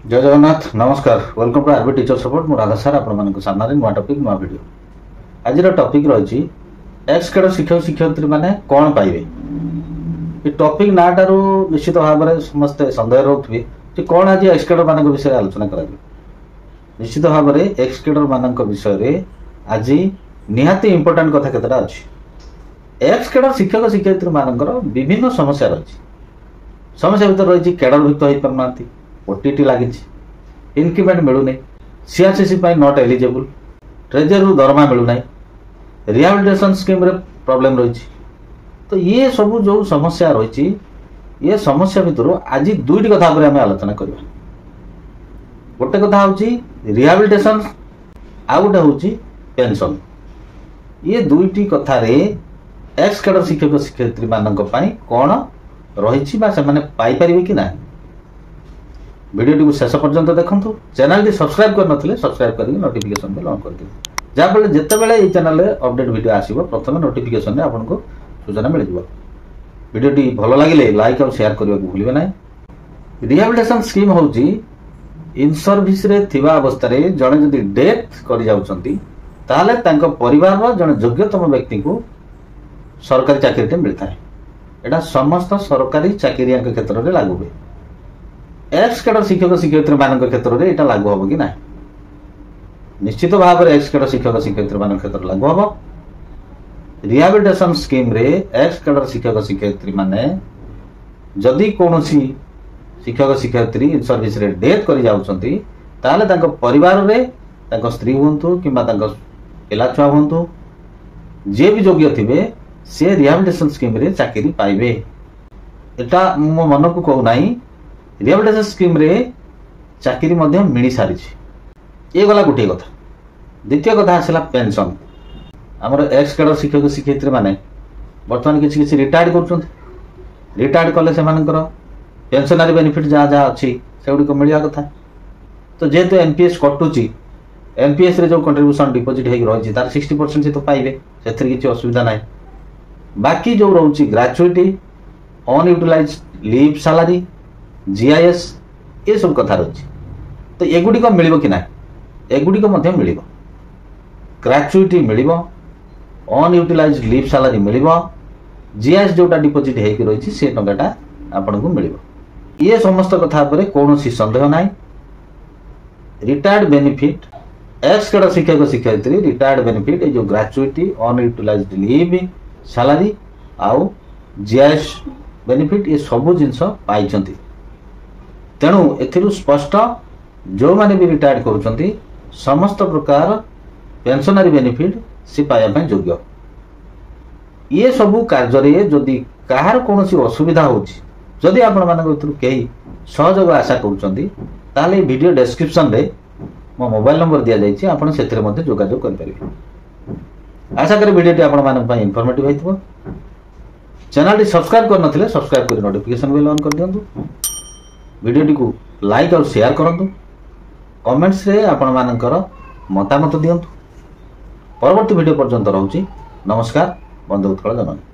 जय जगन्नाथ नमस्कार welcome to RB teacher support मु राधा सार आपण सामने नुआ टॉपिक नुआ वीडियो आज टॉपिक रही एक्स ग्रेड शिक्षक शिक्षयित्री माने कौन पाइबे ये टॉपिक नाटारू निश्चित भाव में समस्ते सन्देह रोकथिबे कि कौन आज एक्स ग्रेडर मान विषय आलोचना करा निश्चित भाव में एक्स ग्रेडर मान विषय आज निहाती इंपोर्टेंट कथा केतटा अछि एक्स ग्रेडर शिक्षक शिक्षयित्री मानकर विभिन्न समस्या रही समस्या भितर रही कैडरभुक्त हो पारना ओटीटी लगी इनक्रीमेंट मिलूना सीआरसीसी नॉट एलिजिबल ट्रेजरी दरमा मिलूना रिहाबिलिटेशन स्कीम रे प्रॉब्लम रही तो ये सब जो समस्या रही ये समस्या भितर आज दुईटी कथा आम आलोचना करवा गोटे कथा हूँ रिहाबिलिटेशन आउ गोटे हूँ पेंशन ये दुईटी कथार एक्स ग्रेडर शिक्षक शिक्षयित्री मान कौन रही पाइपर कि ना वीडियो को शेष पर्यंत देखो चैनल सब्सक्राइब कर सब्सक्राइब कर नोटिफिकेशन बेल ऑन कर दिए जहाँफल जितेबाला ये चैनल अपडेट वीडियो आसो प्रथम नोटिफिकेशन में आपको सूचना मिल वीडियो भल लगे लाइक और शेयर करने को भूलें ना रिहाबिलिटेशन स्कीम हूँ इन सर्विस अवस्था जड़े जदि डेथ कर परिवार जड़े योग्यतम व्यक्ति को सरकारी चाकरी मिलता है यहाँ समस्त सरकारी चाकरिया क्षेत्र में लागू हुए एक्स ग्रेडर शिक्षक शिक्षयित्री मान क्षेत्र में यहाँ लागू हम कि ना निश्चित भाव में एक्स ग्रेडर शिक्षक शिक्षयित्री मान क्षेत्र लागू हम रिहाबिलिटेशन स्कीम रे एक्स ग्रेडर शिक्षक शिक्षयित्री माने जदि कौन शिक्षक शिक्षयित्री इन सर्विस रे डेथ कर जाउछंती ताले तांको परिवार रे तांको स्त्री हुंतु किंबा तांको पिला छुआ हुंतु जे भी योग्य थिबे से रिहाबिलिटेशन स्कीम रे चाकरी पाइबे एटा मो मन को कहू नाही रिहाबिलिटेशन स्कीम रे चाकरी मध्य मिल सारी ये गला गोटे कथा द्वितीय कथा आसला पेंशन आमर एक्स ग्रेडर शिक्षक शिक्षयित्री माने बर्तमान किसी किसी रिटायर्ड कर रिटायर्ड कले से पेंशनरी बेनिफिट जहाँ जहाँ अच्छी से गुड़िक मिलवा कथा तो जेहेतु एनपीएस कटुची एनपीएस रे जो कंट्रीब्यूशन डिपोजिट हो रही तार 60% से तो पाइबे से किसी असुविधा ना बाकी जो रोचे gratuity unutilise leave salary GIS ये सब कथा रही तो एगुड़िक मिल कि ना एगुड़िक मिल ग्रेचुइटी मिल अनयूटिलाइज लीव सैलरी मिल जीआईएस जोटा डिपोजिट हो रही से टंकाटा आपन को मिल ये समस्त कथा पर कौन सन्देह ना रिटायर्ड बेनिफिट एक्स ग्रेडर शिक्षक शिक्षयित्री रिटायर्ड बेनिफिट जो ग्रेचुइटी अनयूटिलाइज लीव सैलरी आउ जीआईएस बेनिफिट ये सब जिनस पाई तेणु एथिरु स्पष्ट जो माने भी रिटायर्ड करुछंती समस्त प्रकार पेंशनरी बेनिफिट से पाया योग्य ये सब कार्य जदि कहार कौन असुविधा होची जदि आपण मान कहीं सहयोग आशा करुँचे वीडियो डेस्क्रिप्शन रे मो मोबाइल नंबर दि जाइए आप जोगाजोग करें आशा करें वीडियो आपण मान इनफॉर्मेटिव होइथिबो चैनल सब्सक्राइब कर नथिले सब्सक्राइब कर नोटिफिकेशन बेल ऑन कर दियंतु वीडियो को लाइक और शेयर करंतु कमेंट्स रे आपण मानकर मतामत दियंतु परवर्ती वीडियो पर्यंत रहउची नमस्कार बंधु उत्कल जननी।